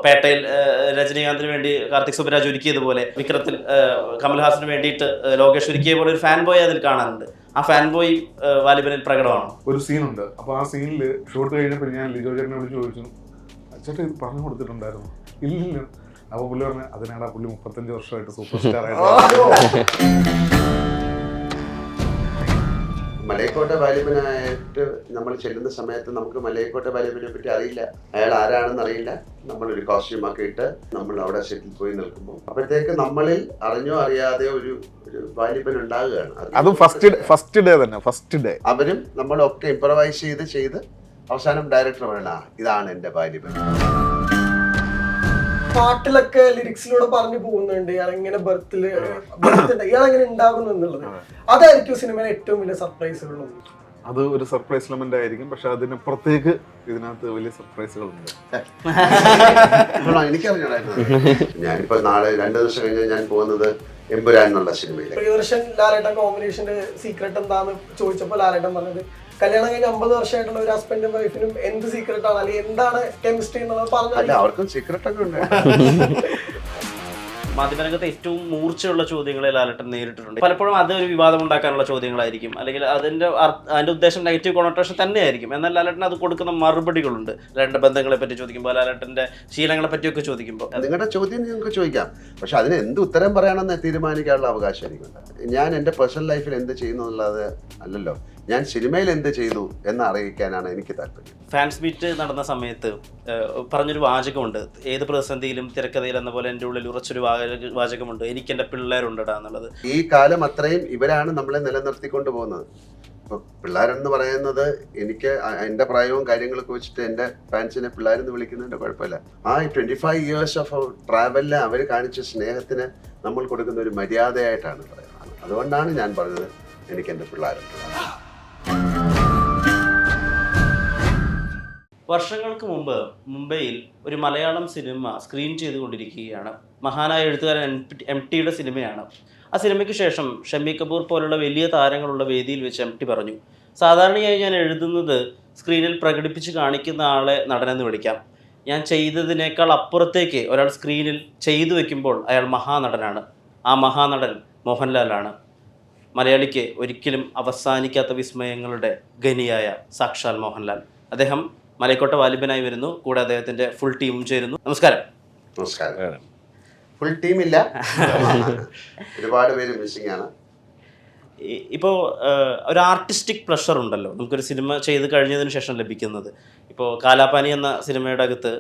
പേട്ടയിൽ രജനീകാന്തിന് വേണ്ടി കാർത്തിക് സുബരാജ് ഒരുക്കിയതുപോലെ വിക്രത്തിൽ കമൽഹാസന് വേണ്ടിയിട്ട് ലോകേഷ് ഒരുക്കിയ പോലെ ഒരു ഫാൻ ബോയ് അതിൽ കാണാനുണ്ട്. ആ ഫാൻ ബോയ് വാലിബനിൽ പ്രകടമാണ്. ഒരു സീനുണ്ട്. അപ്പൊ ആ സീനിൽ ഷൂട്ട് കഴിഞ്ഞപ്പോൾ ഞാൻ ലിജോ ചേട്ടനെ വിളിച്ച് ചോദിച്ചു, ചേട്ടാ ഇത് പറഞ്ഞു കൊടുത്തിട്ടുണ്ടായിരുന്നു? ഇല്ലില്ല. അപ്പൊ പുള്ളി പറഞ്ഞ അതിനാണ് പുള്ളി 35 വർഷമായിട്ട് സൂപ്പർ സ്റ്റാർ ആയിട്ട്. മലയക്കോട്ടെ വാലിബനായിട്ട് നമ്മൾ ചെല്ലുന്ന സമയത്ത് നമുക്ക് മലയക്കോട്ടെ വാലിബനെ പറ്റി അറിയില്ല, അയാൾ ആരാണെന്ന് അറിയില്ല. നമ്മളൊരു കോസ്റ്റ്യൂമൊക്കെ ഇട്ട് നമ്മൾ അവിടെ സെറ്റിൽ പോയി നിൽക്കുമ്പോൾ അപ്പോഴത്തേക്ക് നമ്മളിൽ അറിഞ്ഞോ അറിയാതെയോ ഒരു വാലിബൻ ഉണ്ടാകുകയാണ്. അതും ഫസ്റ്റ് ഡേ തന്നെ, ഫസ്റ്റ് ഡേ അവരും നമ്മളൊക്കെ ഇംപ്രവൈസ് ചെയ്ത് അവസാനം ഡയറക്ടർ പറയണ ഇതാണ് എൻ്റെ വാലിബൻ. പാട്ടിലൊക്കെ ലിറിക്സിലൂടെ പറഞ്ഞു പോകുന്നുണ്ട് ഇയാൾ എങ്ങനെ ബർത്ത് ഇയാൾ എങ്ങനെ ഉണ്ടാകുന്നു എന്നുള്ളത്. അതായിരിക്കും സിനിമയിലെ ഏറ്റവും വലിയ സർപ്രൈസുകളും. അത് ഒരു സർപ്രൈസ് എലമെന്റ് ആയിരിക്കും, പക്ഷെ അതിനപ്പുറത്തേക്ക് ഇതിനകത്ത് വലിയ സർപ്രൈസുകളുണ്ട്. എനിക്കറിഞ്ഞായിരുന്നു. ഞാനിപ്പോ നാളെ 2 ദിവസം കഴിഞ്ഞാൽ ഞാൻ പോകുന്നത് എമ്പുരാൻ എന്നുള്ള സിനിമയിൽ. പ്രിയദർശൻ ലാലേട്ടൻ കോമ്പിനേഷന്റെ സീക്രട്ട് എന്താന്ന് ചോദിച്ചപ്പോൾ ലാലേട്ടൻ പറഞ്ഞത് കല്യാണം കഴിഞ്ഞ 50 വർഷമായിട്ടുള്ള ഒരു ഹസ്ബൻഡും വൈഫിനും എന്ത് സീക്രട്ട് ആണ്, അല്ലെങ്കിൽ എന്താണ് കെമിസ്ട്രി എന്നുള്ളത് പറഞ്ഞു. അവർക്കും സീക്രട്ട് ഒക്കെ ഉണ്ട്. മാധ്യമരംഗത്ത് ഏറ്റവും മൂർച്ചയുള്ള ചോദ്യങ്ങളെ ലാലേട്ടൻ നേരിട്ടിട്ടുണ്ട്. പലപ്പോഴും അത് ഒരു വിവാദം ഉണ്ടാക്കാനുള്ള ചോദ്യങ്ങളായിരിക്കും, അല്ലെങ്കിൽ അതിന്റെ ഉദ്ദേശം നെഗറ്റീവ് കൊണോട്ടേഷൻ തന്നെയായിരിക്കും. എന്നാൽ ലാലേട്ടൻ അത് കൊടുക്കുന്ന മറുപടികളുണ്ട്. ലാലേട്ടന്റെ ബന്ധങ്ങളെ പറ്റി ചോദിക്കുമ്പോൾ, ലാലേട്ടന്റെ ശീലങ്ങളെ പറ്റിയൊക്കെ ചോദിക്കുമ്പോൾ. നിങ്ങളുടെ ചോദ്യം നിങ്ങൾക്ക് ചോദിക്കാം, പക്ഷെ അതിന് എന്ത് ഉത്തരം പറയാനെന്ന് തീരുമാനിക്കാനുള്ള അവകാശം എനിക്കുണ്ട്. ഞാൻ എൻ്റെ പേഴ്സണൽ ലൈഫിൽ എന്ത് ചെയ്യുന്നു എന്നുള്ളത് അല്ലല്ലോ, ഞാൻ സിനിമയിൽ എന്ത് ചെയ്തു എന്ന് അറിയിക്കാനാണ് എനിക്ക് താല്പര്യം. ഫാൻസ് മീറ്റ് നടന്ന സമയത്ത് പറഞ്ഞൊരു വാചകമുണ്ട്, ഏത് പ്രതിസന്ധിയിലും തിരക്കഥയിൽ എന്ന പോലെ എൻ്റെ ഉള്ളിൽ ഉറച്ചൊരു വാചകമുണ്ട്, എനിക്ക് എൻ്റെ പിള്ളേരുണ്ടടാ എന്നുള്ളത്. ഈ കാലം അത്രയും ഇവരാണ് നമ്മളെ നിലനിർത്തിക്കൊണ്ട് പോകുന്നത്. ഇപ്പോൾ പിള്ളേരെന്ന് പറയുന്നത് എനിക്ക് എൻ്റെ പ്രായവും കാര്യങ്ങളൊക്കെ വെച്ചിട്ട് എൻ്റെ ഫാൻസിനെ പിള്ളേരെന്ന് വിളിക്കുന്നതിൻ്റെ കുഴപ്പമില്ല. ആ 25 ഇയേഴ്സ് ഓഫ് ട്രാവലിൽ അവർ കാണിച്ച സ്നേഹത്തിന് നമ്മൾ കൊടുക്കുന്ന ഒരു മര്യാദയായിട്ടാണ് പറയുന്നത്. അതുകൊണ്ടാണ് ഞാൻ പറഞ്ഞത് എനിക്ക് എൻ്റെ പിള്ളേരുണ്ട്. വർഷങ്ങൾക്ക് മുമ്പ് മുംബൈയിൽ ഒരു മലയാളം സിനിമ സ്ക്രീൻ ചെയ്തുകൊണ്ടിരിക്കുകയാണ്. മഹാനായ എഴുത്തുകാരൻ എം.ടിയുടെ സിനിമയാണ്. ആ സിനിമയ്ക്ക് ശേഷം ഷമ്മി കപൂർ പോലുള്ള വലിയ താരങ്ങളുള്ള വേദിയിൽ വെച്ച് എം.ടി പറഞ്ഞു, സാധാരണയായി ഞാൻ എഴുതുന്നത് സ്ക്രീനിൽ പ്രകടിപ്പിച്ച് കാണിക്കുന്ന ആളെ നടനെന്ന് വിളിക്കാം. ഞാൻ ചെയ്തതിനേക്കാൾ അപ്പുറത്തേക്ക് ഒരാൾ സ്ക്രീനിൽ ചെയ്തു വെക്കുമ്പോൾ അയാൾ മഹാനടനാണ്. ആ മഹാനടൻ മോഹൻലാലാണ്. മലയാളിക്ക് ഒരിക്കലും അവസാനിക്കാത്ത വിസ്മയങ്ങളുടെ ഖനിയായ സാക്ഷാൽ മോഹൻലാൽ. അദ്ദേഹം മലയക്കോട്ടെ വാലിബനായി വരുന്നു. കൂടെ അദ്ദേഹത്തിന്റെ ഫുൾ ടീമും ചേരുന്നു. നമസ്കാരം. നമസ്കാരം. ഫുൾ ടീമില്ല, ഒരുപാട് പേര് മിസ്സിംഗ് ആണ്. ഇപ്പോൾ ഒരു ആർട്ടിസ്റ്റിക് പ്രഷർ ഉണ്ടല്ലോ നമുക്കൊരു സിനിമ ചെയ്ത് കഴിഞ്ഞതിന് ശേഷം ലഭിക്കുന്നത്. ഇപ്പോൾ കാലാപാനി എന്ന സിനിമയുടെ അകത്ത്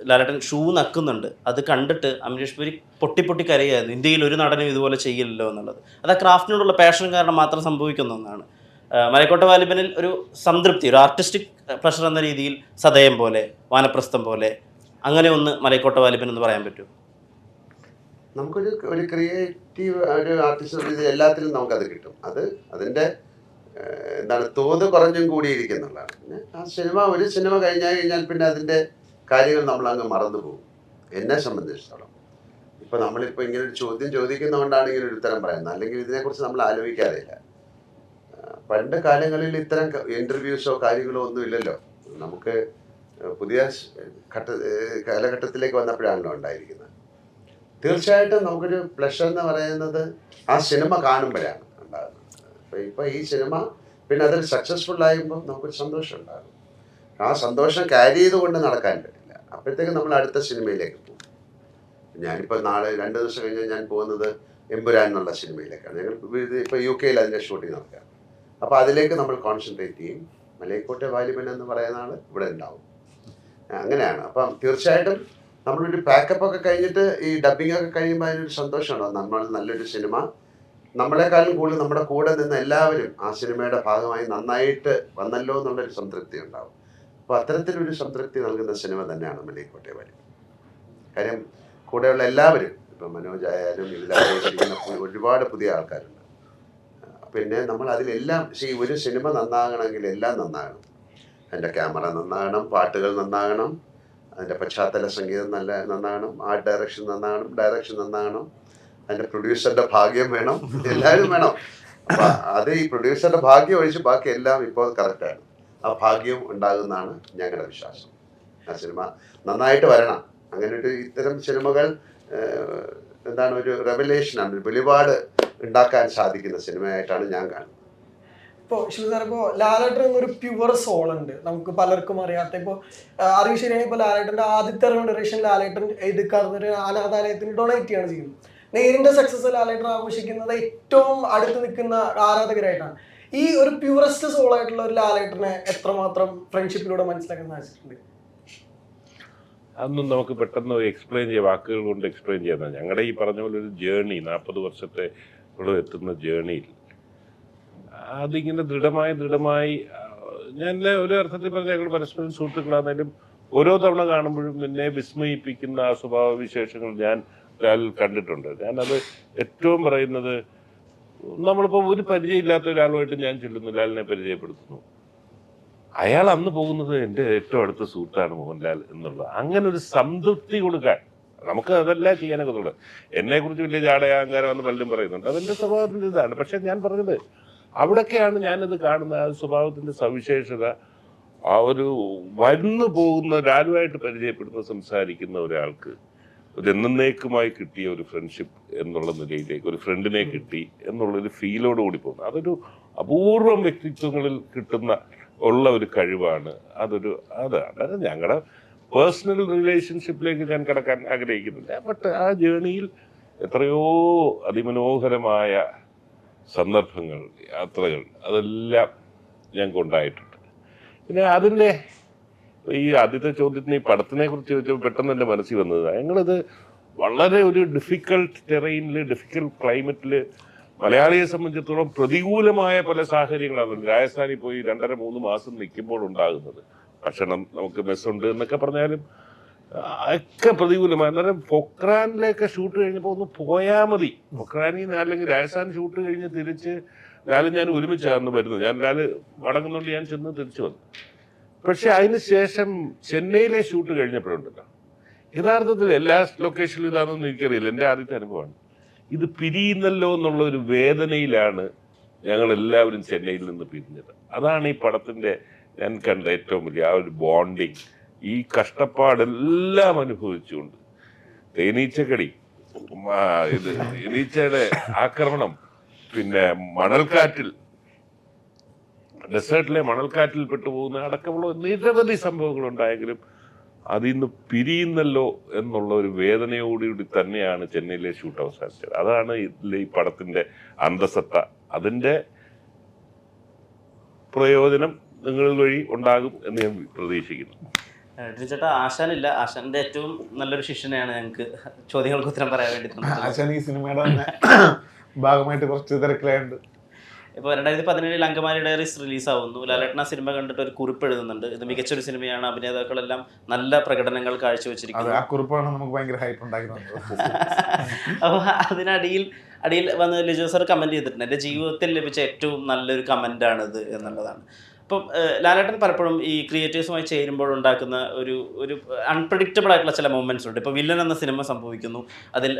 ലാലേട്ടൻ ഷൂ നക്കുന്നുണ്ട്. അത് കണ്ടിട്ട് അമരീഷ് പുരി പൊട്ടി കരയായിരുന്നു, ഇന്ത്യയിൽ ഒരു നടനും ഇതുപോലെ ചെയ്യില്ലല്ലോ എന്നുള്ളത്. അത് ആ ക്രാഫ്റ്റിനോടുള്ള പാഷൻ കാരണം മാത്രം സംഭവിക്കുന്ന ഒന്നാണ്. മലയക്കോട്ടെ വാലിബനിൽ ഒരു സംതൃപ്തി, ഒരു ആർട്ടിസ്റ്റിക് പ്രഷർ എന്ന രീതിയിൽ സദയം പോലെ, വാനപ്രസ്ഥം പോലെ, അങ്ങനെ ഒന്ന് മലയക്കോട്ടെ വാലിബൻ എന്ന് പറയാൻ പറ്റുമോ? നമുക്കൊരു ക്രിയേറ്റീവ് ഒരു ആർട്ടിസ്റ്റ് എല്ലാത്തിലും നമുക്കത് കിട്ടും. അതിൻ്റെ എന്താണ് തോത് കുറഞ്ഞും കൂടിയിരിക്കുന്നുള്ളതാണ്. പിന്നെ ഒരു സിനിമ കഴിഞ്ഞാൽ പിന്നെ അതിൻ്റെ കാര്യങ്ങൾ നമ്മൾ അങ്ങ് മറന്നു പോകും. എന്നെ സംബന്ധിച്ചിടത്തോളം ഇപ്പോൾ നമ്മളിപ്പോൾ ഇങ്ങനെ ഒരു ചോദ്യം ചോദിക്കുന്നതുകൊണ്ടാണ് ഇങ്ങനെ ഒരു ഉത്തരം പറയുന്നത്, അല്ലെങ്കിൽ ഇതിനെക്കുറിച്ച് നമ്മൾ ആലോചിക്കാറില്ല. പണ്ട് കാലങ്ങളിൽ ഇത്തരം ഇൻ്റർവ്യൂസോ കാര്യങ്ങളോ ഒന്നും ഇല്ലല്ലോ. നമുക്ക് പുതിയ കാലഘട്ടത്തിലേക്ക് വന്നപ്പോഴാണല്ലോ ഉണ്ടായിരിക്കുന്നത്. തീർച്ചയായിട്ടും നമുക്കൊരു പ്ലഷർ എന്ന് പറയുന്നത് ആ സിനിമ കാണുമ്പോഴാണ് ഉണ്ടാകുന്നത്. ഇപ്പോൾ ഈ സിനിമ പിന്നെ അതിൽ സക്സസ്ഫുൾ ആകുമ്പോൾ നമുക്കൊരു സന്തോഷം ഉണ്ടാകും. ആ സന്തോഷം ക്യാരി ചെയ്തുകൊണ്ട് നടക്കാൻ പറ്റില്ല. അപ്പോഴത്തേക്ക് നമ്മൾ അടുത്ത സിനിമയിലേക്ക് പോകും. ഞാനിപ്പോൾ നാളെ 2 ദിവസം കഴിഞ്ഞാൽ ഞാൻ പോകുന്നത് എമ്പുരാൻ എന്നുള്ള സിനിമയിലേക്കാണ്. ഞങ്ങൾ ഇപ്പോൾ UK അതിൻ്റെ ഷൂട്ടിംഗ് നടക്കുകയാണ്. അപ്പോൾ അതിലേക്ക് നമ്മൾ കോൺസെൻട്രേറ്റ് ചെയ്യും. മലയക്കോട്ടെ വാലിബൻ എന്ന് പറയുന്ന ആൾ ഇവിടെ ഉണ്ടാവും. അങ്ങനെയാണ്. അപ്പം തീർച്ചയായിട്ടും നമ്മളൊരു പാക്കപ്പൊക്കെ കഴിഞ്ഞിട്ട് ഈ ഡബ്ബിംഗ് ഒക്കെ കഴിയുമ്പോൾ അതിനൊരു സന്തോഷമുണ്ടോ, നമ്മൾ നല്ലൊരു സിനിമ നമ്മളെക്കാളും കൂടുതൽ നമ്മുടെ കൂടെ നിന്ന് എല്ലാവരും ആ സിനിമയുടെ ഭാഗമായി നന്നായിട്ട് വന്നല്ലോ എന്നുള്ളൊരു സംതൃപ്തി ഉണ്ടാവും. അപ്പോൾ അത്തരത്തിലൊരു സംതൃപ്തി നൽകുന്ന സിനിമ തന്നെയാണ് മലയക്കോട്ടെ വാലിബൻ. കാര്യം കൂടെയുള്ള എല്ലാവരും, ഇപ്പം മനോജ് ആയാലും ഇതിലായിരിക്കുന്ന ഒരുപാട് പുതിയ ആൾക്കാരുണ്ട്. പിന്നെ നമ്മൾ അതിലെല്ലാം ഒരു സിനിമ നന്നാകണമെങ്കിൽ എല്ലാം നന്നാകണം. അതിൻ്റെ ക്യാമറ നന്നാകണം, പാട്ടുകൾ നന്നാകണം, അതിൻ്റെ പശ്ചാത്തല സംഗീതം നന്നാകണം, ആർട്ട് ഡയറക്ഷൻ നന്നാകണം, അതിൻ്റെ പ്രൊഡ്യൂസറുടെ ഭാഗ്യം വേണം, എല്ലാവരും വേണം. അപ്പം അത് ഈ പ്രൊഡ്യൂസറുടെ ഭാഗ്യം ഒഴിച്ച് ബാക്കി എല്ലാം ഇപ്പോൾ കറക്റ്റാണ്. ആ ഭാഗ്യം ഉണ്ടാകുന്നതാണ് ഞങ്ങളുടെ വിശ്വാസം. ആ സിനിമ നന്നായിട്ട് വരണം. അങ്ങനെ ഒരു ഇത്തരം സിനിമകൾ എന്താണ് ഒരു റെവലേഷനാണ്, ഒരു വെളിപാട് ഉണ്ടാക്കാൻ സാധിക്കുന്ന സിനിമയായിട്ടാണ് ഞാൻ കാണുന്നത്. ഇപ്പോൾ ശിവ സാർ, ഇപ്പോൾ ലാലേട്ടൻ എന്നൊരു പ്യുവർ സോൾ ഉണ്ട്, നമുക്ക് പലർക്കും അറിയാത്ത. ഇപ്പോൾ അറിവ് ശരിയാണെങ്കിൽ ഇപ്പോൾ ലാലേട്ടൻ്റെ ആദ്യത്തെ റെമുനറേഷൻ ലാലേട്ടൻ എടുക്കാറുന്നൊരു അനാഥാലയത്തിന് ഡൊണേറ്റ് ചെയ്യാണ് ചെയ്യുന്നത്. നേരിന്റെ സക്സസ് ലാലേട്ടൻ ആഘോഷിക്കുന്നത് ഏറ്റവും അടുത്ത് നിൽക്കുന്ന ആരാധകരായിട്ടാണ്. ഈ ഒരു പ്യൂറസ്റ്റ് സോൾ ആയിട്ടുള്ള ഒരു ലാലേട്ടനെ എത്രമാത്രം ഫ്രണ്ട്ഷിപ്പിലൂടെ മനസ്സിലാക്കാൻ സാധിച്ചിട്ടുണ്ട്? അതൊന്നും നമുക്ക് പെട്ടെന്ന് എക്സ്പ്ലെയിൻ ചെയ്യാം, വാക്കുകൾ കൊണ്ട് എക്സ്പ്ലെയിൻ ചെയ്യാൻ. ഞങ്ങളുടെ ഈ പറഞ്ഞ പോലെ ഒരു ജേർണി, 40 വർഷത്തെ എത്തുന്ന ജേർണിയിൽ അതിങ്ങനെ ദൃഢമായി ഞാൻ ഒരു അർത്ഥത്തിൽ പറഞ്ഞ ഞങ്ങൾ പരസ്പരം സുഹൃത്തുക്കളാണെങ്കിലും ഓരോ തവണ കാണുമ്പോഴും എന്നെ വിസ്മയിപ്പിക്കുന്ന ആ സ്വഭാവ വിശേഷങ്ങൾ ഞാൻ ലാലിൽ കണ്ടിട്ടുണ്ട്. ഞാനത് ഏറ്റവും പറയുന്നത്, നമ്മളിപ്പോൾ ഒരു പരിചയമില്ലാത്ത ഒരാളുമായിട്ട് ഞാൻ ചെല്ലുന്നു, ലാലിനെ പരിചയപ്പെടുത്തുന്നു, അയാൾ അന്ന് പോകുന്നത് എൻ്റെ ഏറ്റവും അടുത്ത സുഹൃത്താണ് മോഹൻലാൽ എന്നുള്ളത്. അങ്ങനെ ഒരു സംതൃപ്തി കൊടുക്കാൻ നമുക്ക് അതല്ല ചെയ്യാനൊക്കെ ഉള്ളത്. എന്നെക്കുറിച്ച് വലിയ ജാടയാങ്കാരം എന്ന് പലരും പറയുന്നുണ്ട്, അതെൻ്റെ സ്വഭാവത്തിൻ്റെ ഇതാണ്. പക്ഷെ ഞാൻ പറഞ്ഞത് അവിടൊക്കെയാണ് ഞാനത് കാണുന്ന ആ സ്വഭാവത്തിൻ്റെ സവിശേഷത. ആ ഒരു വന്നു പോകുന്ന ലാലുമായിട്ട് പരിചയപ്പെടുന്ന സംസാരിക്കുന്ന ഒരാൾക്ക് ഒരു എന്നേക്കുമായി കിട്ടിയ ഒരു ഫ്രണ്ട്ഷിപ്പ് എന്നുള്ള നിലയിലേക്ക് ഒരു ഫ്രണ്ടിനെ കിട്ടി എന്നുള്ളൊരു ഫീലോട് കൂടി പോകുന്നു. അതൊരു അപൂർവം വ്യക്തിത്വങ്ങളിൽ കിട്ടുന്ന ഉള്ള ഒരു കഴിവാണ്. അതാണ് ഞങ്ങളുടെ പേഴ്സണൽ റിലേഷൻഷിപ്പിലേക്ക് ഞാൻ കടക്കാൻ ആഗ്രഹിക്കുന്നില്ല. ബട്ട് ആ ജേണിയിൽ എത്രയോ അതിമനോഹരമായ സന്ദർഭങ്ങൾ, യാത്രകൾ, അതെല്ലാം ഞങ്ങൾക്ക് ഉണ്ടായിട്ടുണ്ട്. പിന്നെ അതിൻ്റെ ഈ ആദ്യത്തെ ചോദ്യത്തിന് ഈ പടത്തിനെ കുറിച്ച് ചോദിച്ചപ്പോൾ പെട്ടെന്ന് എൻ്റെ മനസ്സിൽ വന്നത്, ഞങ്ങളിത് വളരെ ഒരു ഡിഫിക്കൽട്ട് ടെറൈനിൽ, ഡിഫിക്കൽട്ട് ക്ലൈമറ്റിൽ മലയാളിയെ സംബന്ധിച്ചിടത്തോളം പ്രതികൂലമായ പല സാഹചര്യങ്ങളാണ്. രാജസ്ഥാനിൽ പോയി 2.5-3 മാസം നിൽക്കുമ്പോൾ ഉണ്ടാകുന്നത്. ഭക്ഷണം നമുക്ക് മെസ്സുണ്ട് എന്നൊക്കെ പറഞ്ഞാലും ഒക്കെ പ്രതികൂലമായി. അന്നേരം പൊക്രാനിലേക്ക് ഷൂട്ട് കഴിഞ്ഞപ്പോൾ ഒന്ന് പോയാൽ മതി. പൊക്രാനിൽ നിന്ന് അല്ലെങ്കിൽ രാജസ്ഥാൻ ഷൂട്ട് കഴിഞ്ഞ് തിരിച്ച് ലാലും ഞാൻ ഒരുമിച്ചായിരുന്നു വരുന്നത്. ലാല് മടങ്ങുന്നുണ്ട്, ഞാൻ ചെന്ന് തിരിച്ചു വന്നു. പക്ഷെ അതിന് ശേഷം ചെന്നൈയിലെ ഷൂട്ട് കഴിഞ്ഞപ്പോഴുണ്ടല്ലോ, യഥാർത്ഥത്തിൽ എല്ലാ ലൊക്കേഷനിലും ഇതാണെന്ന് എനിക്കറിയില്ല, എൻ്റെ ആദ്യത്തെ അനുഭവമാണ്. ഇത് പിരിയുന്നല്ലോ എന്നുള്ള ഒരു വേദനയിലാണ് ഞങ്ങൾ എല്ലാവരും ചെന്നൈയിൽ നിന്ന് പിരിഞ്ഞത്. അതാണ് ഈ പടത്തിൻ്റെ ഞാൻ കണ്ട ഏറ്റവും വലിയ ആ ഒരു ബോണ്ടിങ്. ഈ കഷ്ടപ്പാടെല്ലാം അനുഭവിച്ചുകൊണ്ട് തേനീച്ചക്കടി, തേനീച്ചയുടെ ആക്രമണം, പിന്നെ മണൽക്കാറ്റിൽ, ഡെസേർട്ടിലെ മണൽക്കാറ്റിൽ പെട്ടുപോകുന്ന അടക്കമുള്ള നിരവധി സംഭവങ്ങൾ ഉണ്ടായെങ്കിലും അതിന്ന് പിരിയുന്നല്ലോ എന്നുള്ള ഒരു വേദനയോടുകൂടി തന്നെയാണ് ചെന്നൈയിലെ ഷൂട്ട് അവസാനിച്ചത്. അതാണ് ഇതിലെ ഈ പടത്തിന്റെ അന്തസത്ത. അതിന്റെ പ്രയോജനം നിങ്ങൾ വഴി ഉണ്ടാകും എന്ന് ഞാൻ പ്രതീക്ഷിക്കുന്നു. ചേട്ടാ, ആശാനില്ല, ആശാന്റെ ഏറ്റവും നല്ലൊരു ശിഷ്യനെയാണ് ഞങ്ങൾക്ക് ചോദ്യങ്ങൾക്ക് ഉത്തരം പറയാൻ വേണ്ടി. ആശാൻ ഈ സിനിമയുടെ തന്നെ ഭാഗമായിട്ട് കുറച്ച് തിരക്കിലായുണ്ട്. ഇപ്പോൾ 2017 അങ്കമാലി ഡയറീസ് റിലീസാവുന്നു. ലാലേട്ടൻ ആ സിനിമ കണ്ടിട്ട് ഒരു കുറിപ്പ് എഴുതുന്നുണ്ട്. ഇത് മികച്ചൊരു സിനിമയാണ്, അഭിനേതാക്കളെല്ലാം നല്ല പ്രകടനങ്ങൾ കാഴ്ചവെച്ചിരിക്കുന്നു. ആ കുറിപ്പാണ് നമുക്ക് ഭയങ്കര ഹൈപ്പ് ഉണ്ടാക്കുന്നത്. അപ്പോൾ അതിനടിയിൽ വന്ന് ലിജോ സാർ കമൻറ്റ് ചെയ്തിട്ടുണ്ട്, എൻ്റെ ജീവിതത്തിൽ ലഭിച്ച ഏറ്റവും നല്ലൊരു കമൻ്റാണിത് എന്നുള്ളതാണ്. അപ്പം ലാലേട്ടൻ പലപ്പോഴും ഈ ക്രിയേറ്റേഴ്സുമായി ചേരുമ്പോൾ ഒരു അൺപ്രഡിക്റ്റബിൾ ആയിട്ടുള്ള ചില മൊമെൻറ്റ്സ് ഉണ്ട്. ഇപ്പോൾ വില്ലൻ എന്ന സിനിമ സംഭവിക്കുന്നു, അതിൽ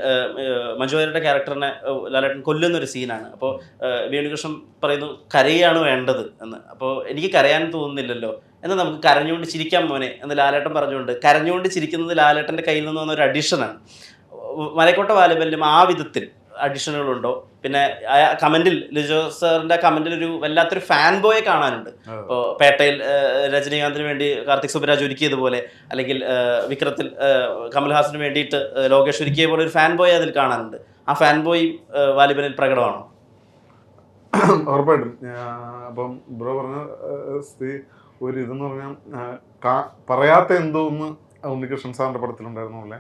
മഞ്ജുവാര്യരുടെ ക്യാരക്ടറിനെ ലാലേട്ടൻ കൊല്ലുന്നൊരു സീനാണ്. അപ്പോൾ വേണുകൃഷ്ണൻ പറയുന്നു കരയാണ് വേണ്ടത് എന്ന്. അപ്പോൾ എനിക്ക് കരയാൻ തോന്നുന്നില്ലല്ലോ, എന്നാൽ നമുക്ക് കരഞ്ഞുകൊണ്ട് ചിരിക്കാൻ മോനെ എന്ന് ലാലേട്ടൻ പറഞ്ഞുകൊണ്ട് കരഞ്ഞുകൊണ്ട് ചിരിക്കുന്നത് ലാലേട്ടൻ്റെ കയ്യിൽ നിന്ന് വന്ന ഒരു അഡീഷനാണ്. മലക്കോട്ട വാലിബലിലും ആ വിധത്തിൽ അഡീഷനുകളുണ്ടോ? പിന്നെ കമന്റിൽ ലിജോ സാറിന്റെ കമന്റിൽ ഒരു വല്ലാത്തൊരു ഫാൻ ബോയെ കാണാനുണ്ട്. ഇപ്പോൾ പേട്ടയിൽ രജനീകാന്തിന് വേണ്ടി കാർത്തിക് സുബരാജ് ഒരുക്കിയതുപോലെ, അല്ലെങ്കിൽ വിക്രത്തിൽ കമൽഹാസന് വേണ്ടിയിട്ട് ലോകേഷ് ഒരുക്കിയ പോലെ ഒരു ഫാൻ ബോയ് അതിൽ കാണാനുണ്ട്. ആ ഫാൻ ബോയ് വാലിബനിൽ പ്രകടമാണോ? ഉറപ്പായിട്ടും. അപ്പം ബ്രോ പറഞ്ഞ ഒരു ഇതെന്ന് പറഞ്ഞാൽ പറയാത്ത എന്തോ ഒന്ന് ഉണ്ണികൃഷ്ണൻ സാറിൻ്റെ പടത്തിലുണ്ടായിരുന്ന പോലെ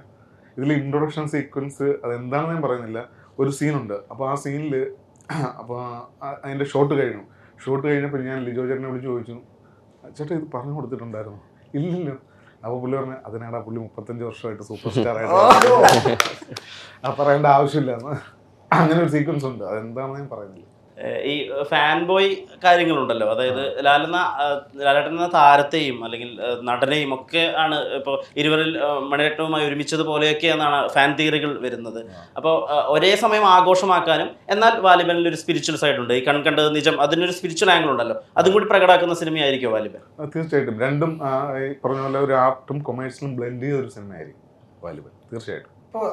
ഇതിൽ ഇൻട്രൊഡക്ഷൻ സീക്വൻസ് അതെന്താണെന്ന് ഞാൻ പറയുന്നില്ല, ഒരു സീനുണ്ട്. അപ്പോൾ ആ സീനിൽ അപ്പോൾ അതിൻ്റെ ഷോട്ട് കഴിഞ്ഞപ്പോൾ ഞാൻ ലിജോ ചേട്ടനെ വിളിച്ച് ചോദിച്ചു, ചേട്ടാ ഇത് പറഞ്ഞു കൊടുത്തിട്ടുണ്ടായിരുന്നു? ഇല്ലല്ലോ. അപ്പോൾ പുള്ളി പറഞ്ഞു, അതിനാടാ പുള്ളി 35 വർഷമായിട്ട് സൂപ്പർ സ്റ്റാർ ആയിട്ട് പറയേണ്ട ആവശ്യമില്ല എന്ന്. അങ്ങനെ ഒരു സീക്വൻസ് ഉണ്ട്, അതെന്താണെന്ന് ഞാൻ പറയുന്നില്ല. ഈ ഫാൻ ബോയ് കാര്യങ്ങളുണ്ടല്ലോ, അതായത് ലാലേട്ടൻ എന്ന താരത്തെയും അല്ലെങ്കിൽ നടനെയും ഒക്കെ ആണ് ഇപ്പോൾ ഇരുവരിൽ മണിരത്നവുമായി ഒരുമിച്ചതുപോലെയൊക്കെ എന്നാണ് ഫാൻ തിയറികൾ വരുന്നത്. അപ്പോൾ ഒരേ സമയം ആഘോഷമാക്കാനും എന്നാൽ വാലിബനിൽ ഒരു സ്പിരിച്വൽ സൈഡ് ഉണ്ട്, ഈ കണ്ടത് നിജം, അതിനൊരു സ്പിരിച്വൽ ആംഗിൾ ഉണ്ടല്ലോ, അതും കൂടി പ്രകടമാക്കുന്ന സിനിമയായിരിക്കും വാലിബൻ. തീർച്ചയായിട്ടും രണ്ടും ഈ പറഞ്ഞ പോലെ ഒരു ആർട്ടും കൊമേഴ്സിലും ബ്ലെൻഡ് ചെയ്ത ഒരു സിനിമയായിരിക്കും വാലിബൻ, തീർച്ചയായിട്ടും. ഇപ്പോൾ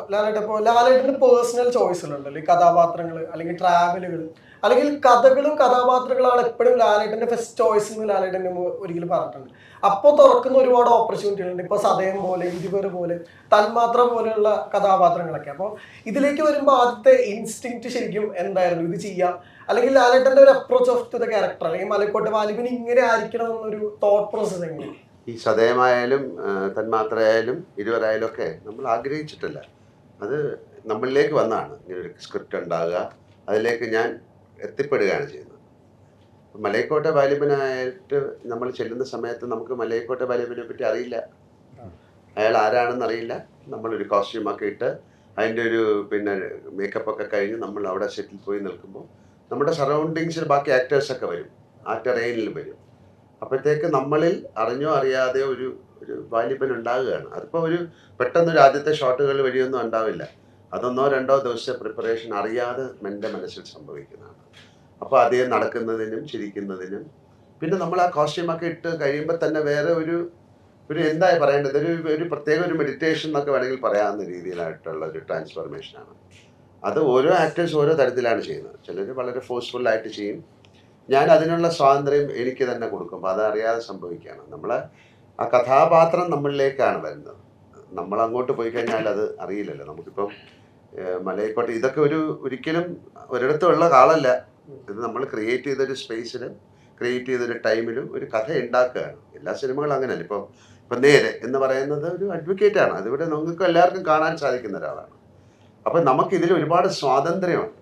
ലാലേട്ടൻ്റെ പേഴ്സണൽ ചോയ്സുകളുണ്ടല്ലോ, ഈ കഥാപാത്രങ്ങൾ അല്ലെങ്കിൽ ട്രാവലുകൾ അല്ലെങ്കിൽ കഥകളും കഥാപാത്രങ്ങളാണ് എപ്പോഴും ലാലേട്ടൻ്റെ ഫസ്റ്റ് ചോയ്സ് എന്ന് ലാലേട്ടൻ ഒരിക്കലും പറഞ്ഞിട്ടുണ്ട്. അപ്പോൾ തുറക്കുന്ന ഒരുപാട് ഓപ്പർച്യൂണിറ്റികളുണ്ട്. ഇപ്പോൾ സദയം പോലെ, ഇരുവർ പോലെ, തന്മാത്ര പോലെയുള്ള കഥാപാത്രങ്ങളൊക്കെ. അപ്പോൾ ഇതിലേക്ക് വരുമ്പോൾ ആദ്യത്തെ ഇൻസ്റ്റിങ്ക്റ്റ് ശരിക്കും എന്തായിരുന്നു, ഇത് ചെയ്യാം, അല്ലെങ്കിൽ ലാലേട്ടൻ്റെ ഒരു approach of two the character, അല്ലെങ്കിൽ മലക്കോട്ടെ വാലിബൻ ഇങ്ങനെ ആയിരിക്കണം എന്നൊരു തോട്ട് പ്രോസസ് എങ്ങനെ? ഈ സദയമായാലും തന്മാത്രയായാലും ഇരുവരായാലും ഒക്കെ നമ്മൾ ആഗ്രഹിച്ചിട്ടില്ല, അത് നമ്മളിലേക്ക് വന്നതാണ്. ഇങ്ങനൊരു സ്ക്രിപ്റ്റ് ഉണ്ടാകുക, അതിലേക്ക് ഞാൻ എത്തിപ്പെടുകയാണ് ചെയ്യുന്നത്. മലയക്കോട്ടെ വാലിബനായിട്ട് നമ്മൾ ചെല്ലുന്ന സമയത്ത് നമുക്ക് മലയക്കോട്ടെ വാലിബനെ പറ്റി അറിയില്ല, അയാൾ ആരാണെന്ന് അറിയില്ല. നമ്മളൊരു കോസ്റ്റ്യൂമൊക്കെ ഇട്ട് അതിൻ്റെ ഒരു മേക്കപ്പൊക്കെ കഴിഞ്ഞ് നമ്മൾ അവിടെ സെറ്റിൽ പോയി നിൽക്കുമ്പോൾ നമ്മുടെ സറൗണ്ടിങ്സിൽ ബാക്കി ആക്ടേഴ്സൊക്കെ വരും, ആ ടെറൈനിൽ വരും. അപ്പോഴത്തേക്ക് നമ്മളിൽ അറിഞ്ഞോ അറിയാതെയോ ഒരു വാലിബൻ ഉണ്ടാകുകയാണ്. അതിപ്പോൾ പെട്ടെന്നൊരു ആദ്യത്തെ ഷോട്ടുകൾ വഴിയൊന്നും ഉണ്ടാവില്ല, അതൊന്നോ രണ്ടോ ദിവസത്തെ പ്രിപ്പറേഷൻ അറിയാതെ എൻ്റെ മനസ്സിൽ സംഭവിക്കുന്നതാണ്. അപ്പോൾ അതേ നടക്കുന്നതിനും ചിരിക്കുന്നതിനും പിന്നെ നമ്മൾ ആ കോസ്റ്റ്യൂമൊക്കെ ഇട്ട് കഴിയുമ്പോൾ തന്നെ വേറെ ഒരു എന്താ പറയേണ്ടത്, ഒരു പ്രത്യേക ഒരു മെഡിറ്റേഷൻ എന്നൊക്കെ വേണമെങ്കിൽ പറയാവുന്ന രീതിയിലായിട്ടുള്ള ഒരു ട്രാൻസ്ഫോർമേഷനാണ്. അത് ഓരോ ആക്ടേഴ്സ് ഓരോ തരത്തിലാണ് ചെയ്യുന്നത്. ചിലർ വളരെ ഫോഴ്സ്ഫുള്ളായിട്ട് ചെയ്യും, ഞാൻ അതിനുള്ള സ്വാതന്ത്ര്യം എനിക്ക് തന്നെ കൊടുക്കും. അപ്പോൾ അതറിയാതെ സംഭവിക്കുകയാണ്. ആ കഥാപാത്രം നമ്മളിലേക്കാണ് വരുന്നത്, നമ്മൾ അങ്ങോട്ട് പോയി കഴിഞ്ഞാൽ അത് അറിയില്ലല്ലോ. നമുക്കിപ്പം മലയക്കോട്ടെ ഇതൊക്കെ ഒരിക്കലും ഒരിടത്തുള്ള കാളല്ല, ഇത് നമ്മൾ ക്രിയേറ്റ് ചെയ്തൊരു സ്പേസിലും ക്രിയേറ്റ് ചെയ്തൊരു ടൈമിലും ഒരു കഥ ഉണ്ടാക്കുകയാണ്. എല്ലാ സിനിമകളും അങ്ങനെയല്ല. ഇപ്പം നേരെ എന്ന് പറയുന്നത് ഒരു അഡ്വക്കേറ്റാണ്, അതിവിടെ നമുക്ക് എല്ലാവർക്കും കാണാൻ സാധിക്കുന്ന ഒരാളാണ്. അപ്പം നമുക്കിതിൽ ഒരുപാട് സ്വാതന്ത്ര്യമുണ്ട്.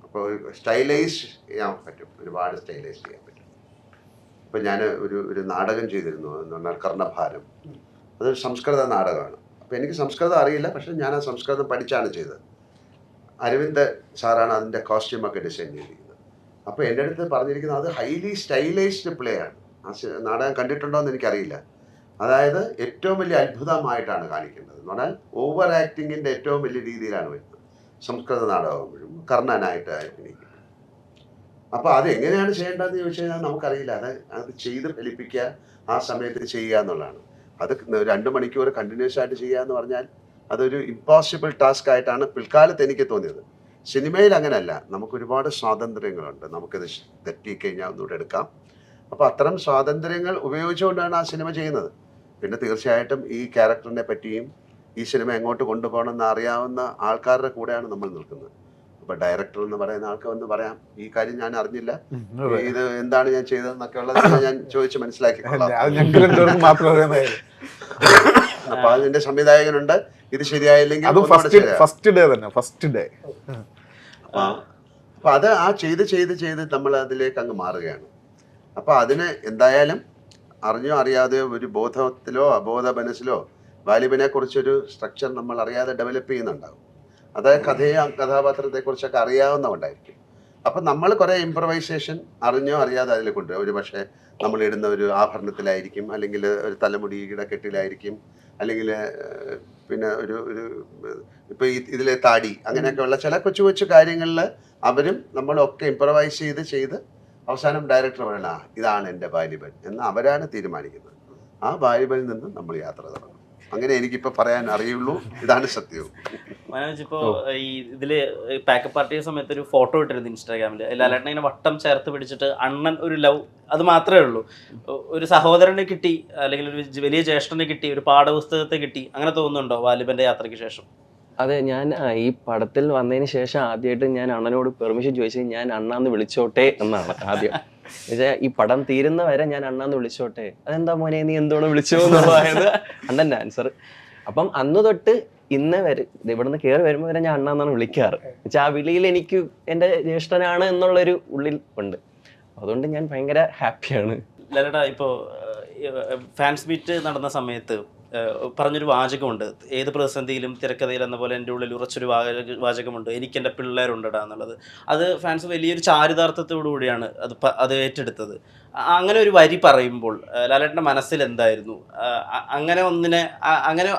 അപ്പോൾ സ്റ്റൈലൈസ് ചെയ്യാൻ പറ്റും, ഒരുപാട് സ്റ്റൈലൈസ് ചെയ്യാൻ പറ്റും. ഇപ്പം ഞാൻ ഒരു നാടകം ചെയ്തിരുന്നു എന്ന് പറഞ്ഞാൽ കർണഭാരം, അതൊരു സംസ്കൃത നാടകമാണ്. അപ്പോൾ എനിക്ക് സംസ്കൃതം അറിയില്ല, പക്ഷെ ഞാൻ ആ സംസ്കൃതം പഠിച്ചാണ് ചെയ്തത്. അരവിന്ദ് സാറാണ് അതിൻ്റെ കോസ്റ്റ്യൂമൊക്കെ ഡിസൈൻ ചെയ്തിരിക്കുന്നത്. അപ്പോൾ എൻ്റെ അടുത്ത് പറഞ്ഞിരിക്കുന്നത് അത് ഹൈലി സ്റ്റൈലൈസ്ഡ് പ്ലേ ആണ്. ആ നാടകം കണ്ടിട്ടുണ്ടോ എന്ന് എനിക്കറിയില്ല. അതായത് ഏറ്റവും വലിയ അത്ഭുതമായിട്ടാണ് കാണിക്കേണ്ടത് എന്ന് പറഞ്ഞാൽ ഓവർ ആക്ടിങ്ങിൻ്റെ ഏറ്റവും വലിയ രീതിയിലാണ് വരുന്നത്. സംസ്കൃത നാടകമാകുമ്പോഴും കർണനായിട്ട് അഭിനയിക്കും. അപ്പോൾ അത് എങ്ങനെയാണ് ചെയ്യേണ്ടതെന്ന് ചോദിച്ചു കഴിഞ്ഞാൽ നമുക്കറിയില്ല. അത് ചെയ്ത് ഫലിപ്പിക്കുക, ആ സമയത്ത് ചെയ്യുക എന്നുള്ളതാണ്. അത് 2 മണിക്കൂർ കണ്ടിന്യൂസ് ആയിട്ട് ചെയ്യുക എന്ന് പറഞ്ഞാൽ അതൊരു ഇമ്പോസിബിൾ ടാസ്ക് ആയിട്ടാണ് പിൽക്കാലത്ത് എനിക്ക് തോന്നിയത്. സിനിമയിൽ അങ്ങനെയല്ല, നമുക്ക് ഒരുപാട് സ്വാതന്ത്ര്യങ്ങളുണ്ട്, നമുക്കിത് തെറ്റിക്കഴിഞ്ഞാൽ ഒന്നുകൂടെ എടുക്കാം. അപ്പോൾ അത്തരം സ്വാതന്ത്ര്യങ്ങൾ ഉപയോഗിച്ചുകൊണ്ടാണ് ആ സിനിമ ചെയ്യുന്നത്. പിന്നെ തീർച്ചയായിട്ടും ഈ ക്യാരക്ടറിനെ പറ്റിയും ഈ സിനിമ എങ്ങോട്ട് കൊണ്ടുപോകണമെന്ന് അറിയാവുന്ന ആൾക്കാരുടെ കൂടെയാണ് നമ്മൾ നിൽക്കുന്നത്. അപ്പോൾ ഡയറക്ടർ എന്ന് പറയുന്ന ആൾക്ക് വന്ന് പറയാം, ഈ കാര്യം ഞാൻ അറിഞ്ഞില്ല, ഇത് എന്താണ് ഞാൻ ചെയ്തതെന്നൊക്കെ ഉള്ളത് ഞാൻ ചോദിച്ച് മനസ്സിലാക്കിക്കൊള്ളാം. അപ്പോൾ അതിൻ്റെ സംവിധായകനുണ്ട്, ഇത് ശരിയായില്ലെങ്കിൽ ഫസ്റ്റ് ഡേ. അപ്പോൾ അത് ആ ചെയ്ത് നമ്മൾ അതിലേക്ക് അങ്ങ് മാറുകയാണ്. അപ്പോൾ അതിന് എന്തായാലും അറിഞ്ഞോ അറിയാതെയോ ഒരു ബോധത്തിലോ അബോധ മനസ്സിലോ വാലിബനെ കുറിച്ചൊരു സ്ട്രക്ചർ നമ്മൾ അറിയാതെ ഡെവലപ്പ് ചെയ്യുന്നുണ്ടാകും. അതായത് കഥാപാത്രത്തെക്കുറിച്ചൊക്കെ അറിയാവുന്നതുകൊണ്ടായിരിക്കും. അപ്പം നമ്മൾ കുറേ ഇംപ്രവൈസേഷൻ അറിഞ്ഞോ അറിയാതെ അതിൽ കൊണ്ടുവരും. ഒരു പക്ഷേ നമ്മളിടുന്ന ഒരു ആഭരണത്തിലായിരിക്കും, അല്ലെങ്കിൽ ഒരു തലമുടിയുടെ കെട്ടിലായിരിക്കും, അല്ലെങ്കിൽ പിന്നെ ഒരു ഇപ്പോൾ ഇതിലെ താടി, അങ്ങനെയൊക്കെയുള്ള ചില കൊച്ചു കൊച്ചു കാര്യങ്ങളിൽ അവരും നമ്മളൊക്കെ ഇംപ്രവൈസ് ചെയ്ത് അവസാനം ഡയറക്ടർ പറയണ ഇതാണ് എൻ്റെ വാലിബൻ എന്ന് അവരാണ് തീരുമാനിക്കുന്നത്. ആ വാലിബനിൽ നിന്ന് നമ്മൾ യാത്ര തുടങ്ങും. അങ്ങനെ എനിക്കിപ്പോൾ പറയാൻ അറിയുള്ളൂ, ഇതാണ് സത്യവും. മനോജ്, ഇപ്പോൾ ഈ ഇതില് പാക്കപ്പ് പാർട്ടിയ സമയത്ത് ഒരു ഫോട്ടോ ഇട്ടിരുന്നു ഇൻസ്റ്റാഗ്രാമിൽ. ലാലേട്ടനെ ഇങ്ങനെ വട്ടം ചേർത്ത് പിടിച്ചിട്ട് അണ്ണൻ ഒരു ലവ്, അത് മാത്രമേ ഉള്ളൂ. ഒരു സഹോദരനെ കിട്ടി, അല്ലെങ്കിൽ ഒരു വലിയ ജ്യേഷ്ഠനെ കിട്ടി, ഒരു പാഠപുസ്തകത്തെ കിട്ടി, അങ്ങനെ തോന്നുന്നുണ്ടോ വാലിബന്റെ യാത്രയ്ക്ക് ശേഷം? അതെ, ഞാൻ ഈ പടത്തിൽ വന്നതിന് ശേഷം ആദ്യമായിട്ട് ഞാൻ അണ്ണനോട് പെർമിഷൻ ചോദിച്ചത് ഞാൻ അണ്ണാന്ന് വിളിച്ചോട്ടെ എന്നാണ് ആദ്യം. എന്നുവെച്ചാൽ ഈ പടം തീരുന്ന വരെ ഞാൻ അണ്ണാന്ന് വിളിച്ചോട്ടെ, അതെന്താ മോനെ നീ എന്തോടെ വിളിച്ചോ എന്നുള്ളതായത് അണ്ണൻ്റെ ആൻസർ. അപ്പം അന്ന് തൊട്ട് ഇന്ന് വരെ ഇവിടുന്ന് കയറി വരുമ്പോൾ വരെ ഞാൻ അണ്ണാന്നാണ് വിളിക്കാറ്. എന്നുവെച്ചാൽ ആ വിളിയിൽ എനിക്ക് എൻ്റെ ജ്യേഷ്ഠനാണ് എന്നുള്ളൊരു ഉള്ളിൽ ഉണ്ട്. അതുകൊണ്ട് ഞാൻ ഭയങ്കര ഹാപ്പിയാണ്. ലാലേട്ടാ, ഇപ്പോൾ ഫാൻസ് മീറ്റ് നടന്ന സമയത്ത് പറഞ്ഞൊരു വാചകമുണ്ട്, ഏത് പ്രതിസന്ധിയിലും തിരക്കഥയിൽ എന്ന പോലെ എൻ്റെ ഉള്ളിൽ ഉറച്ചൊരു വാചകമുണ്ട്, എനിക്ക് എൻ്റെ പിള്ളേരുണ്ടടാ എന്നുള്ളത്. അത് ഫാൻസ് വലിയൊരു ചാരിതാർത്ഥത്തോടു കൂടിയാണ് അത് ഏറ്റെടുത്തത്. അങ്ങനെ ഒരു വരി പറയുമ്പോൾ ലാലേട്ടൻ്റെ മനസ്സിൽ എന്തായിരുന്നു? അങ്ങനെ ഒന്നിനെ അങ്ങനെ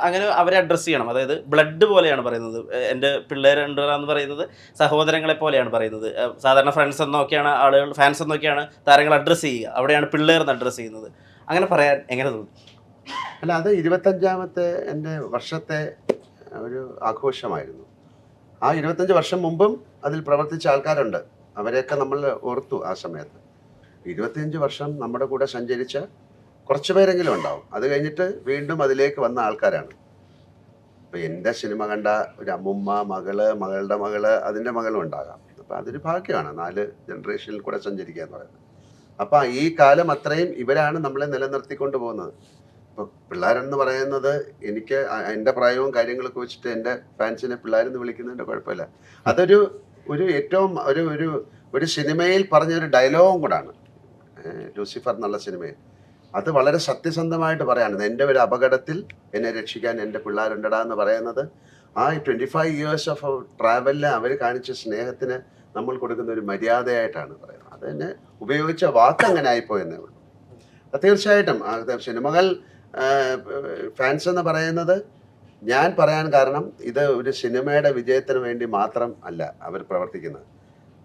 അവരെ അഡ്രസ്സ് ചെയ്യണം. അതായത് ബ്ലഡ് പോലെയാണ് പറയുന്നത്, എൻ്റെ പിള്ളേരുണ്ടടാ എന്ന് പറയുന്നത് സഹോദരങ്ങളെ പോലെയാണ് പറയുന്നത്. സാധാരണ ഫ്രണ്ട്സ് എന്നൊക്കെയാണ് ആളുകൾ, ഫാൻസ് എന്നൊക്കെയാണ് താരങ്ങൾ അഡ്രസ്സ് ചെയ്യുക, അവിടെയാണ് പിള്ളേരെന്ന് അഡ്രസ്സ് ചെയ്യുന്നത്. അങ്ങനെ പറയാൻ എങ്ങനെ തോന്നി? അല്ല, അത് 25ാമത്തെ എൻ്റെ വർഷത്തെ ഒരു ആഘോഷമായിരുന്നു. ആ 25 വർഷം മുമ്പും അതിൽ പ്രവർത്തിച്ച ആൾക്കാരുണ്ട്, അവരെയൊക്കെ നമ്മൾ ഓർത്തു. ആ സമയത്ത് 25 വർഷം നമ്മുടെ കൂടെ സഞ്ചരിച്ച കുറച്ച് പേരെങ്കിലും ഉണ്ടാവും. അത് കഴിഞ്ഞിട്ട് വീണ്ടും അതിലേക്ക് വന്ന ആൾക്കാരാണ്. ഇപ്പം എൻ്റെ സിനിമ കണ്ട ഒരു അമ്മുമ്മ, മകളുടെ മകള്, അതിൻ്റെ മകളും ഉണ്ടാകാം. അപ്പം അതൊരു ഭാഗ്യമാണ് 4 ജനറേഷനിൽ കൂടെ സഞ്ചരിക്കുക എന്ന് പറയുന്നത്. അപ്പം ഈ കാലം അത്രയും ഇവരാണ് നമ്മളെ നിലനിർത്തിക്കൊണ്ട് പോകുന്നത്. ഇപ്പോൾ പിള്ളേരെന്ന് പറയുന്നത്, എനിക്ക് എൻ്റെ പ്രായവും കാര്യങ്ങളൊക്കെ വെച്ചിട്ട് എൻ്റെ ഫാൻസിനെ പിള്ളേരെന്ന് വിളിക്കുന്നതിൻ്റെ കുഴപ്പമില്ല. അതൊരു ഏറ്റവും ഒരു സിനിമയിൽ പറഞ്ഞൊരു ഡയലോഗും കൂടാണ്, ലൂസിഫർ എന്നുള്ള സിനിമയിൽ. അത് വളരെ സത്യസന്ധമായിട്ട് പറയാണ്, എൻ്റെ ഒരു അപകടത്തിൽ എന്നെ രക്ഷിക്കാൻ എൻ്റെ പിള്ളേരുണ്ടടാ എന്ന് പറയുന്നത്. ആ 25 years ഓഫ് ട്രാവലിൽ അവർ കാണിച്ച സ്നേഹത്തിന് നമ്മൾ കൊടുക്കുന്ന ഒരു മര്യാദയായിട്ടാണ് പറയുന്നത്. അത് തന്നെ ഉപയോഗിച്ച വാക്ക് അങ്ങനെ ആയിപ്പോയെന്നേ ഉള്ളൂ. തീർച്ചയായിട്ടും സിനിമകൾ ഫാൻസ് എന്ന് പറയുന്നത്, ഞാൻ പറയാൻ കാരണം ഇത് ഒരു സിനിമയുടെ വിജയത്തിന് വേണ്ടി മാത്രം അല്ല അവർ പ്രവർത്തിക്കുന്നത്.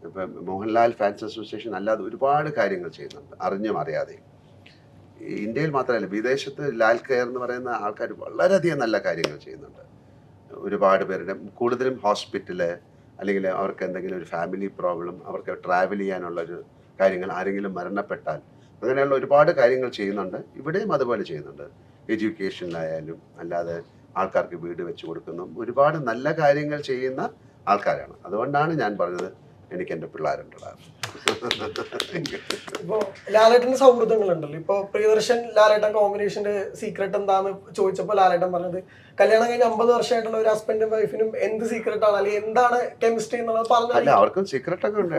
ഇപ്പം മോഹൻലാൽ ഫാൻസ് അസോസിയേഷൻ അല്ലാതെ ഒരുപാട് കാര്യങ്ങൾ ചെയ്യുന്നുണ്ട്, അറിഞ്ഞും അറിയാതെയും. ഇന്ത്യയിൽ മാത്രമല്ല, വിദേശത്ത് ലാൽ കെയർ എന്ന് പറയുന്ന ആൾക്കാർ വളരെയധികം നല്ല കാര്യങ്ങൾ ചെയ്യുന്നുണ്ട്. ഒരുപാട് പേരുടെ, കൂടുതലും ഹോസ്പിറ്റല്, അല്ലെങ്കിൽ അവർക്ക് എന്തെങ്കിലും ഒരു ഫാമിലി പ്രോബ്ലം, അവർക്ക് ട്രാവൽ ചെയ്യാനുള്ളൊരു കാര്യങ്ങൾ, ആരെങ്കിലും മരണപ്പെട്ടാൽ, അങ്ങനെയുള്ള ഒരുപാട് കാര്യങ്ങൾ ചെയ്യുന്നുണ്ട്. ഇവിടെയും അതുപോലെ ചെയ്യുന്നുണ്ട്. എഡ്യൂക്കേഷനിലായാലും അല്ലാതെ ആൾക്കാർക്ക് വീട് വെച്ച് കൊടുക്കുന്നു, ഒരുപാട് നല്ല കാര്യങ്ങൾ ചെയ്യുന്ന ആൾക്കാരാണ്. അതുകൊണ്ടാണ് ഞാൻ പറഞ്ഞത് എനിക്ക് എൻ്റെ പിള്ളേരുണ്ടടാ. ഇപ്പൊ ലാലേട്ടന്റെ സൗഹൃദങ്ങളുണ്ടല്ലോ. ഇപ്പൊ പ്രിയദർശൻ ലാലേട്ടൻ കോമ്പിനേഷന്റെ സീക്രട്ട് എന്താന്ന് ചോദിച്ചപ്പോൾ ലാലേട്ടൻ പറഞ്ഞത്, കല്യാണം കഴിഞ്ഞ 50 വർഷമായിട്ടുള്ള ഒരു ഹസ്ബൻഡും വൈഫിനും എന്ത് സീക്രട്ട് ആണ്, അല്ലെങ്കിൽ എന്താണ് കെമിസ്ട്രി എന്നുള്ളത് അല്ല, അവർക്കും സീക്രട്ട് ഒക്കെ ഉണ്ട്.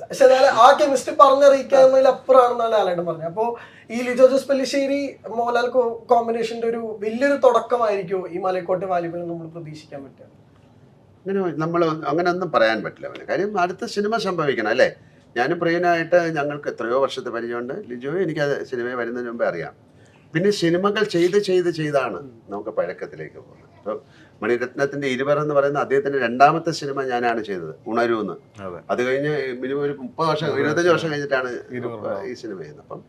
പക്ഷെ ആ കെമിസ്ട്രി പറഞ്ഞറിയിക്കാവുന്നതിലപ്പുറമാണെന്നാണ് ലാലേട്ടൻ പറഞ്ഞത്. അപ്പോ ഈ ലിജോ ജോസ് പെല്ലിശ്ശേരി മോഹൻലാൽ കോമ്പിനേഷന്റെ ഒരു വലിയൊരു തുടക്കമായിരിക്കും ഈ മലയക്കോട്ടെ വാലിബൻ നമ്മൾ പ്രതീക്ഷിക്കാൻ പറ്റുക? നമ്മൾ അങ്ങനെ ഒന്നും പറയാൻ പറ്റില്ല അവന്. കാര്യം അടുത്ത സിനിമ സംഭവിക്കണം അല്ലേ. ഞാനും പ്രിയനായിട്ട് ഞങ്ങൾക്ക് എത്രയോ വർഷത്തെ പരിചയമുണ്ട്. ലിജോയെ എനിക്ക് സിനിമയിൽ വരുന്നതിന് മുമ്പേ അറിയാം. പിന്നെ സിനിമകൾ ചെയ്താണ് നമുക്ക് പഴക്കത്തിലേക്ക് പോകുന്നത്. ഇപ്പോൾ മണിരത്നത്തിന്റെ 20 എന്ന് പറയുന്ന അദ്ദേഹത്തിന്റെ 2ാമത്തെ സിനിമ ഞാനാണ് ചെയ്തത്, ഉണരൂന്ന്. അത് കഴിഞ്ഞ് മിനിമം ഒരു 30 വർഷം 25 വർഷം കഴിഞ്ഞിട്ടാണ് ഈ സിനിമ ചെയ്യുന്നത്. അപ്പം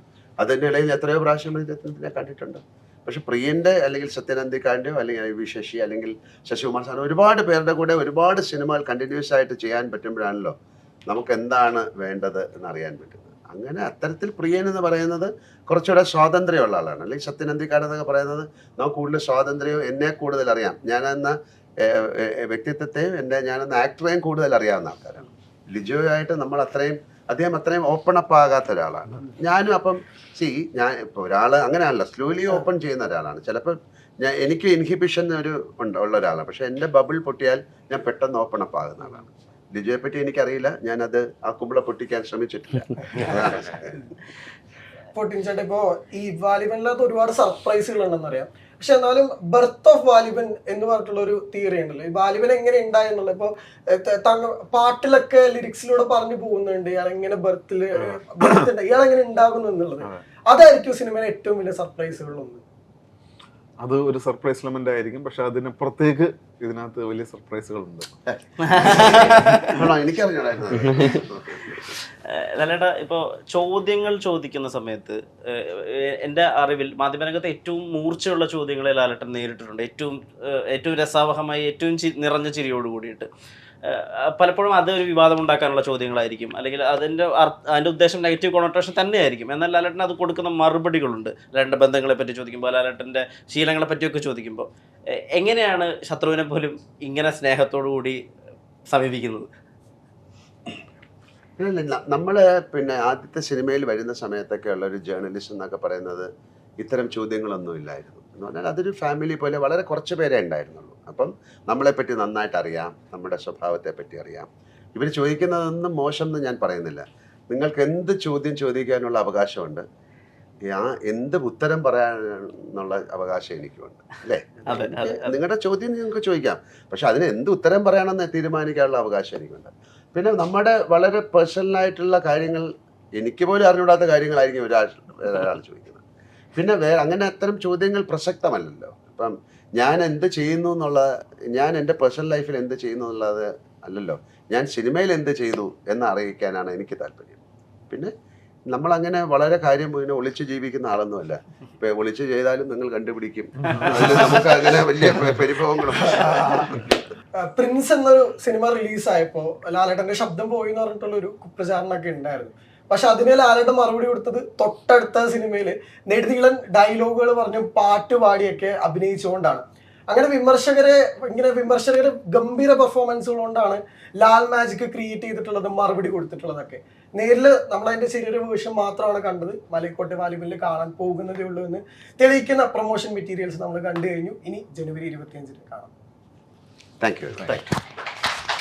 അതിൻ്റെ ഇടയിൽ എത്രയോ പ്രാവശ്യം മണിരത്നത്തിനെ കണ്ടിട്ടുണ്ട്. പക്ഷെ പ്രിയന്റെ അല്ലെങ്കിൽ സത്യനന്ദിക്കാരൻ്റെയോ അല്ലെങ്കിൽ വി ശശി അല്ലെങ്കിൽ ശശികുമാർ സാറിന് ഒരുപാട് പേരുടെ കൂടെ ഒരുപാട് സിനിമകൾ കണ്ടിന്യൂസ് ആയിട്ട് ചെയ്യാൻ പറ്റുമ്പോഴാണല്ലോ നമുക്ക് എന്താണ് വേണ്ടത് എന്നറിയാൻ പറ്റുന്നത്. അങ്ങനെ അത്തരത്തിൽ പ്രിയൻ എന്ന് പറയുന്നത് കുറച്ചുകൂടെ സ്വാതന്ത്ര്യമുള്ള ആളാണ്. അല്ലെങ്കിൽ സത്യനന്ദിക്കാരൻ എന്നൊക്കെ പറയുന്നത് നമുക്ക് കൂടുതൽ സ്വാതന്ത്ര്യവും എന്നെ കൂടുതൽ അറിയാം, ഞാനെന്ന വ്യക്തിത്വത്തെയും ഞാനെന്ന ആക്ടറെയും കൂടുതൽ അറിയാവുന്ന ആൾക്കാരാണ്. ലിജോയായിട്ട് നമ്മൾ അദ്ദേഹം അത്രയും ഓപ്പൺ അപ്പ് ആകാത്ത ഒരാളാണ്. ഞാനും അപ്പം ഞാൻ ഇപ്പോൾ ഒരാൾ അങ്ങനെയാണല്ലോ, സ്ലോലി ഓപ്പൺ ചെയ്യുന്ന ഒരാളാണ്. ചിലപ്പോൾ എനിക്ക് ഇൻഹിബിഷൻ ഉള്ള ഒരാളാണ്. പക്ഷെ എൻ്റെ ബബിൾ പൊട്ടിയാൽ ഞാൻ പെട്ടെന്ന് ഓപ്പൺ അപ്പ് ആകുന്ന ആളാണ്. ലിജോയെ പറ്റി എനിക്കറിയില്ല, ഞാനത് ആ കുമ്പള പൊട്ടിക്കാൻ ശ്രമിച്ചിട്ടില്ല. പൊട്ടിച്ചേട്ടാ, ഇപ്പോ ഈ വാലിബനിലകത്ത് ഒരുപാട് സർപ്രൈസുകൾ ഉണ്ടെന്ന് അറിയാം. പക്ഷെ എന്നാലും ബർത്ത് ഓഫ് വാലിബൻ എന്ന് പറഞ്ഞിട്ടുള്ള ഒരു തിയറി ഉണ്ടല്ലോ. ഈ വാലിബൻ എങ്ങനെ ഉണ്ടായെന്നുള്ളത് ഇപ്പൊ പാട്ടിലൊക്കെ ലിറിക്സിലൂടെ പറഞ്ഞു പോകുന്നുണ്ട്, ഇയാൾ എങ്ങനെ ബർത്ത് ഇയാൾ എങ്ങനെ ഉണ്ടാകുന്നു എന്നുള്ളത്. അതായിരിക്കും സിനിമയിലെ ഏറ്റവും വലിയ സർപ്രൈസുകളൊന്നും. അത് ഒരു സർപ്രൈസ് എലമെന്റ് ആയിരിക്കും. പക്ഷെ അതിനപ്പുറത്തേക്ക് ഇതിനകത്ത് വലിയ സർപ്രൈസുകളുണ്ട്. ലാലേട്ടാ, ഇപ്പോൾ ചോദ്യങ്ങൾ ചോദിക്കുന്ന സമയത്ത് എൻ്റെ അറിവിൽ മാധ്യമരംഗത്ത് ഏറ്റവും മൂർച്ചയുള്ള ചോദ്യങ്ങളെ ലാലേട്ടൻ നേരിട്ടിട്ടുണ്ട്. ഏറ്റവും രസാവഹമായി, ഏറ്റവും നിറഞ്ഞ ചിരിയോട് കൂടിയിട്ട്. പലപ്പോഴും അതൊരു വിവാദം ഉണ്ടാക്കാനുള്ള ചോദ്യങ്ങളായിരിക്കും, അല്ലെങ്കിൽ അതിൻ്റെ ഉദ്ദേശം നെഗറ്റീവ് കോണോട്ടേഷൻ തന്നെയായിരിക്കും. എന്നാൽ ലാലേട്ടൻ അത് കൊടുക്കുന്ന മറുപടികളുണ്ട്. ലാലേട്ടൻ്റെ ബന്ധങ്ങളെ പറ്റി ചോദിക്കുമ്പോൾ, ലാലേട്ടൻ്റെ ശീലങ്ങളെ പറ്റിയൊക്കെ ചോദിക്കുമ്പോൾ, എങ്ങനെയാണ് ശത്രുവിനെ പോലും ഇങ്ങനെ സ്നേഹത്തോടു കൂടി സമീപിക്കുന്നത്? നമ്മൾ പിന്നെ ആദ്യത്തെ സിനിമയിൽ വരുന്ന സമയത്തൊക്കെ ഉള്ള ഒരു ജേർണലിസ്റ്റ് എന്നൊക്കെ പറയുന്നത് ഇത്തരം ചോദ്യങ്ങളൊന്നും ഇല്ലായിരുന്നു. എന്ന് പറഞ്ഞാൽ അതൊരു ഫാമിലി പോലെ വളരെ കുറച്ച് പേരേ ഉണ്ടായിരുന്നുള്ളൂ. അപ്പം നമ്മളെപ്പറ്റി നന്നായിട്ട് അറിയാം, നമ്മുടെ സ്വഭാവത്തെ പറ്റി അറിയാം. ഇവർ ചോദിക്കുന്നതൊന്നും മോശം എന്ന് ഞാൻ പറയുന്നില്ല. നിങ്ങൾക്ക് എന്ത് ചോദ്യം ചോദിക്കാനുള്ള അവകാശമുണ്ട്. എന്ത് ഉത്തരം പറയാനുള്ള അവകാശം എനിക്കുണ്ട് അല്ലേ? അതെ, അതെ, അതെ. നിങ്ങളുടെ ചോദ്യം നിങ്ങൾക്ക് ചോദിക്കാം, പക്ഷെ അതിന് എന്ത് ഉത്തരം പറയണമെന്ന് തീരുമാനിക്കാനുള്ള അവകാശം എനിക്കുണ്ട്. പിന്നെ നമ്മുടെ വളരെ പേഴ്സണലായിട്ടുള്ള കാര്യങ്ങൾ, എനിക്ക് പോലും അറിഞ്ഞൂടാത്ത കാര്യങ്ങളായിരിക്കും ഒരാൾ ചോദിക്കുന്നത്. പിന്നെ അങ്ങനെ അത്തരം ചോദ്യങ്ങൾ പ്രസക്തമല്ലല്ലോ. ഇപ്പം ഞാൻ എന്ത് ചെയ്യുന്നു എന്നുള്ളത്, ഞാൻ എൻ്റെ പേഴ്സണൽ ലൈഫിൽ എന്ത് ചെയ്യുന്നു എന്നുള്ളത് അല്ലല്ലോ, ഞാൻ സിനിമയിൽ എന്ത് ചെയ്തു എന്ന് അറിയിക്കാനാണ് എനിക്ക് താല്പര്യം. പിന്നെ നമ്മളങ്ങനെ വളരെ കാര്യം ഇങ്ങനെ ഒളിച്ച് ജീവിക്കുന്ന ആളൊന്നുമല്ല. ഇപ്പൊ ഒളിച്ച് ചെയ്താലും നിങ്ങൾ കണ്ടുപിടിക്കും. അതിൽ നമുക്ക് അങ്ങനെ വലിയ പരിഭവങ്ങളും. പ്രിൻസ് എന്നൊരു സിനിമ റിലീസായപ്പോ ലാലേട്ടന്റെ ശബ്ദം പോയി എന്ന് പറഞ്ഞിട്ടുള്ള ഒരു കുപ്രചാരണമൊക്കെ ഉണ്ടായിരുന്നു. പക്ഷെ അതിന് ലാലേട്ടൻ മറുപടി കൊടുത്തത് തൊട്ടടുത്ത സിനിമയിൽ നെടുനീളൻ ഡയലോഗുകൾ പറഞ്ഞ് പാട്ട് പാടിയൊക്കെ അഭിനയിച്ചുകൊണ്ടാണ്. അങ്ങനെ വിമർശകരെ ഗംഭീര പെർഫോമൻസുകൾ കൊണ്ടാണ് ലാൽ മാജിക് ക്രിയേറ്റ് ചെയ്തിട്ടുള്ളതും മറുപടി കൊടുത്തിട്ടുള്ളതൊക്കെ. നേരിൽ നമ്മളതിന്റെ ചെറിയൊരു വേർഷൻ മാത്രമാണ് കണ്ടത്. മലൈക്കോട്ടെ വാലിബലിൽ കാണാൻ പോകുന്നതേ ഉള്ളൂ എന്ന് തെളിയിക്കുന്ന പ്രൊമോഷൻ മെറ്റീരിയൽസ് നമ്മൾ കണ്ടു കഴിഞ്ഞു. ഇനി ജനുവരി 25 കാണാം. Thank you.